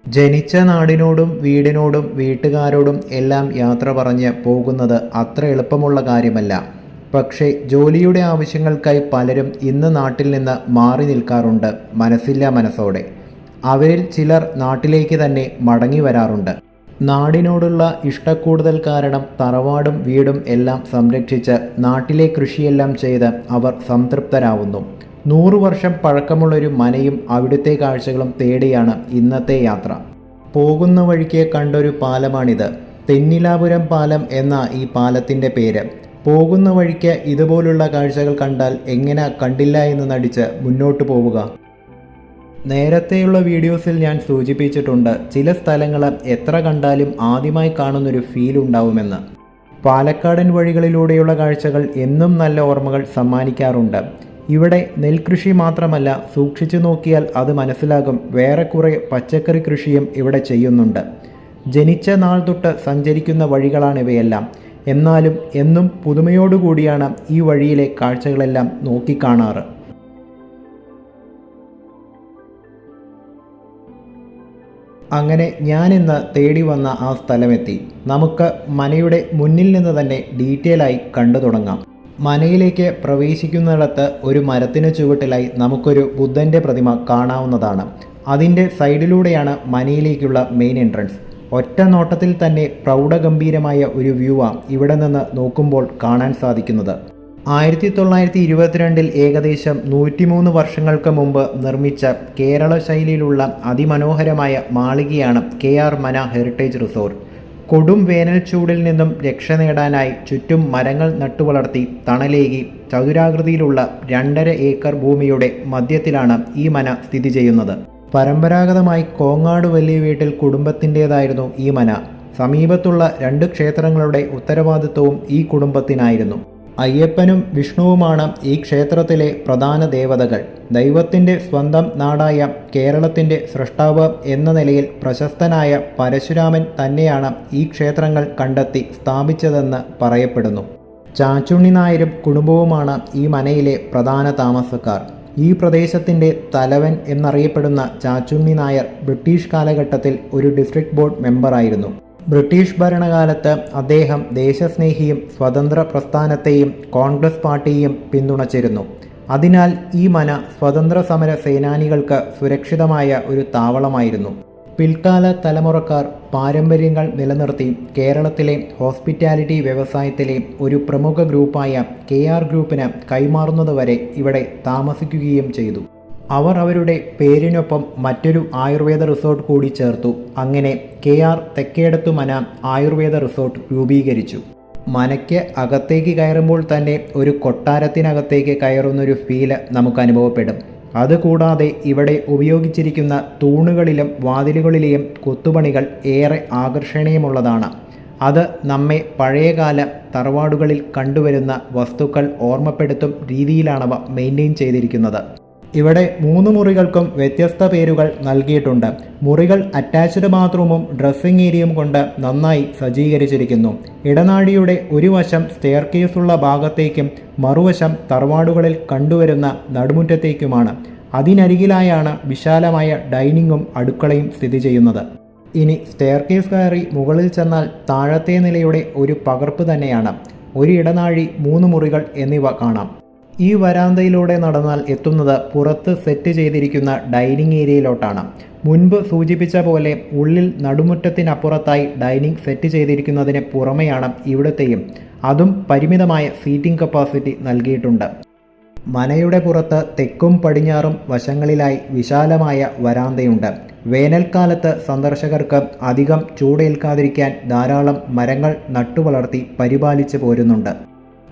ജനിച്ച നാടിനോടും വീടിനോടും വീട്ടുകാരോടും എല്ലാം യാത്ര പറഞ്ഞ് പോകുന്നത് അത്ര എളുപ്പമുള്ള കാര്യമല്ല. പക്ഷേ ജോലിയുടെ ആവശ്യങ്ങൾക്കായി പലരും ഇന്ന് നാട്ടിൽ നിന്ന് മാറി നിൽക്കാറുണ്ട്, മനസ്സില്ലാ മനസ്സോടെ. അവരിൽ ചിലർ നാട്ടിലേക്ക് തന്നെ മടങ്ങി വരാറുണ്ട്. നാടിനോടുള്ള ഇഷ്ടക്കൂടുതൽ കാരണം തറവാടും വീടും എല്ലാം സംരക്ഷിച്ച് നാട്ടിലെ കൃഷിയെല്ലാം ചെയ്ത് അവർ സംതൃപ്തരാവുന്നു. 100 വർഷം പഴക്കമുള്ളൊരു മനയും അവിടുത്തെ കാഴ്ചകളും തേടിയാണ് ഇന്നത്തെ യാത്ര. പോകുന്ന വഴിക്ക് കണ്ടൊരു പാലമാണിത്. തെന്നിലാപുരം പാലം എന്ന ഈ പാലത്തിൻ്റെ പേര്. പോകുന്ന വഴിക്ക് ഇതുപോലുള്ള കാഴ്ചകൾ കണ്ടാൽ എങ്ങനെ കണ്ടില്ല എന്ന് നടിച്ച് മുന്നോട്ട് പോവുക. നേരത്തെയുള്ള വീഡിയോസിൽ ഞാൻ സൂചിപ്പിച്ചിട്ടുണ്ട്, ചില സ്ഥലങ്ങൾ എത്ര കണ്ടാലും ആദ്യമായി കാണുന്നൊരു ഫീൽ ഉണ്ടാവുമെന്ന്. പാലക്കാടൻ വഴികളിലൂടെയുള്ള കാഴ്ചകൾ എന്നും നല്ല ഓർമ്മകൾ സമ്മാനിക്കാറുണ്ട്. ഇവിടെ നെൽകൃഷി മാത്രമല്ല, സൂക്ഷിച്ചു നോക്കിയാൽ അത് മനസ്സിലാകും, വേറെ കുറേ പച്ചക്കറി കൃഷിയും ഇവിടെ ചെയ്യുന്നുണ്ട്. ജനിച്ച നാൾ തൊട്ട് സഞ്ചരിക്കുന്ന വഴികളാണിവയെല്ലാം. എന്നാലും എന്നും പുതുമയോടുകൂടിയാണ് ഈ വഴിയിലെ കാഴ്ചകളെല്ലാം നോക്കിക്കാണാറ്. അങ്ങനെ ഞാനിന്ന് തേടി വന്ന ആ സ്ഥലമെത്തി. നമുക്ക് മനയുടെ മുന്നിൽ നിന്ന് തന്നെ ഡീറ്റെയിൽ ആയി കണ്ടു തുടങ്ങാം. മനയിലേക്ക് പ്രവേശിക്കുന്നിടത്ത് ഒരു മരത്തിന് ചുവട്ടിലായി നമുക്കൊരു ബുദ്ധൻ്റെ പ്രതിമ കാണാവുന്നതാണ്. അതിൻ്റെ സൈഡിലൂടെയാണ് മനയിലേക്കുള്ള മെയിൻ എൻട്രൻസ്. ഒറ്റ നോട്ടത്തിൽ തന്നെ പ്രൗഢഗംഭീരമായ ഒരു വ്യൂവാണ് ഇവിടെ നിന്ന് നോക്കുമ്പോൾ കാണാൻ സാധിക്കുന്നത്. 1922 ഏകദേശം 103 വർഷങ്ങൾക്ക് മുമ്പ് നിർമ്മിച്ച കേരള ശൈലിയിലുള്ള അതിമനോഹരമായ മാളികയാണ് KR മന ഹെറിറ്റേജ് റിസോർട്ട്. കൊടും വേനൽ ചൂടിൽ നിന്നും രക്ഷ നേടാനായി ചുറ്റും മരങ്ങൾ നട്ടുവളർത്തി തണലേകി ചതുരാകൃതിയിലുള്ള 2.5 ഏക്കർ ഭൂമിയുടെ മധ്യത്തിലാണ് ഈ മന സ്ഥിതി ചെയ്യുന്നത്. പരമ്പരാഗതമായി കോങ്ങാട് വലിയ വീട്ടിൽ കുടുംബത്തിൻ്റേതായിരുന്നു ഈ മന. സമീപത്തുള്ള 2 ക്ഷേത്രങ്ങളുടെ ഉത്തരവാദിത്വവും ഈ കുടുംബത്തിനായിരുന്നു. അയ്യപ്പനും വിഷ്ണുവുമാണ് ഈ ക്ഷേത്രത്തിലെ പ്രധാന ദേവതകൾ. ദൈവത്തിൻ്റെ സ്വന്തം നാടായ കേരളത്തിൻ്റെ സൃഷ്ടാവ് എന്ന നിലയിൽ പ്രശസ്തനായ പരശുരാമൻ തന്നെയാണ് ഈ ക്ഷേത്രങ്ങൾ കണ്ടെത്തി സ്ഥാപിച്ചതെന്ന് പറയപ്പെടുന്നു. ചാച്ചുണ്ണി നായരും കുടുംബവുമാണ് ഈ മനയിലെ പ്രധാന താമസക്കാർ. ഈ പ്രദേശത്തിൻ്റെ തലവൻ എന്നറിയപ്പെടുന്ന ചാച്ചുണ്ണി നായർ ബ്രിട്ടീഷ് കാലഘട്ടത്തിൽ ഒരു ഡിസ്ട്രിക്ട് ബോർഡ് മെമ്പറായിരുന്നു. ബ്രിട്ടീഷ് ഭരണകാലത്ത് അദ്ദേഹം ദേശസ്നേഹിയും സ്വതന്ത്ര പ്രസ്ഥാനത്തെയും കോൺഗ്രസ് പാർട്ടിയെയും പിന്തുണച്ചിരുന്നു. അതിനാൽ ഈ മന സ്വതന്ത്ര സമര സേനാനികൾക്ക് സുരക്ഷിതമായ ഒരു താവളമായിരുന്നു. പിൽക്കാല തലമുറക്കാർ പാരമ്പര്യങ്ങൾ നിലനിർത്തി കേരളത്തിലെ ഹോസ്പിറ്റാലിറ്റി വ്യവസായത്തിലെ ഒരു പ്രമുഖ ഗ്രൂപ്പായ KR ഗ്രൂപ്പിന് കൈമാറുന്നതുവരെ ഇവിടെ താമസിക്കുകയും ചെയ്തു. അവർ അവരുടെ പേരിനൊപ്പം മറ്റൊരു ആയുർവേദ റിസോർട്ട് കൂടി ചേർത്തു. അങ്ങനെ KR തെക്കേടത്തു മന ആയുർവേദ റിസോർട്ട് രൂപീകരിച്ചു. മനയ്ക്ക് അകത്തേക്ക് കയറുമ്പോൾ തന്നെ ഒരു കൊട്ടാരത്തിനകത്തേക്ക് കയറുന്നൊരു ഫീല് നമുക്ക് അനുഭവപ്പെടും. അതുകൂടാതെ ഇവിടെ ഉപയോഗിച്ചിരിക്കുന്ന തൂണുകളിലും വാതിലുകളിലെയും കൊത്തുപണികൾ ഏറെ ആകർഷണീയമുള്ളതാണ്. അത് നമ്മെ പഴയകാല തറവാടുകളിൽ കണ്ടുവരുന്ന വസ്തുക്കൾ ഓർമ്മപ്പെടുത്തും രീതിയിലാണവ മെയിൻറ്റെയിൻ ചെയ്തിരിക്കുന്നത്. ഇവിടെ 3 മുറികൾക്കും വ്യത്യസ്ത പേരുകൾ നൽകിയിട്ടുണ്ട്. മുറികൾ അറ്റാച്ച്ഡ് ബാത്റൂമും ഡ്രസ്സിംഗ് ഏരിയയും കൊണ്ട് നന്നായി സജ്ജീകരിച്ചിരിക്കുന്നു. ഇടനാഴിയുടെ ഒരു വശം സ്റ്റെയർ കേസുള്ള ഭാഗത്തേക്കും മറുവശം തറവാടുകളിൽ കണ്ടുവരുന്ന നടുമുറ്റത്തേക്കുമാണ്. അതിനരികിലായാണ് വിശാലമായ ഡൈനിങ്ങും അടുക്കളയും സ്ഥിതി ചെയ്യുന്നത്. ഇനി സ്റ്റെയർ കേസ് കയറി മുകളിൽ ചെന്നാൽ താഴത്തെ നിലയുടെ ഒരു പകർപ്പ് തന്നെയാണ്. ഒരു ഇടനാഴി, 3 മുറികൾ എന്നിവ കാണാം. ഈ വരാന്തയിലൂടെ നടന്നാൽ എത്തുന്നത് പുറത്ത് സെറ്റ് ചെയ്തിരിക്കുന്ന ഡൈനിങ് ഏരിയയിലോട്ടാണ്. മുൻപ് സൂചിപ്പിച്ച പോലെ ഉള്ളിൽ നടുമുറ്റത്തിനപ്പുറത്തായി ഡൈനിങ് സെറ്റ് ചെയ്തിരിക്കുന്നതിന് പുറമെയാണ് ഇവിടത്തെയും. അതും പരിമിതമായ സീറ്റിംഗ് കപ്പാസിറ്റി നൽകിയിട്ടുണ്ട്. മനയുടെ പുറത്ത് തെക്കും പടിഞ്ഞാറും വശങ്ങളിലായി വിശാലമായ വരാന്തയുണ്ട്. വേനൽക്കാലത്ത് സന്ദർശകർക്ക് അധികം ചൂടേൽക്കാതിരിക്കാൻ ധാരാളം മരങ്ങൾ നട്ടുവളർത്തി പരിപാലിച്ചു പോരുന്നുണ്ട്.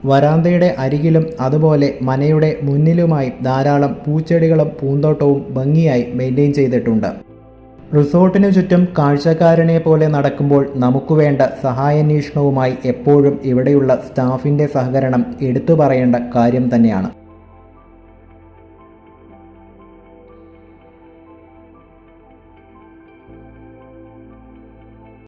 വരാന്തയുടെ അരികിലും അതുപോലെ മനയുടെ മുന്നിലുമായി ധാരാളം പൂച്ചെടികളും പൂന്തോട്ടവും ഭംഗിയായി മെയിൻറ്റെയിൻ ചെയ്തിട്ടുണ്ട്. റിസോർട്ടിനു ചുറ്റും കാഴ്ചക്കാരനെ പോലെ നടക്കുമ്പോൾ നമുക്ക് വേണ്ട സഹായാന്വേഷണവുമായി എപ്പോഴും ഇവിടെയുള്ള സ്റ്റാഫിൻ്റെ സഹകരണം എടുത്തു പറയേണ്ട കാര്യം തന്നെയാണ്.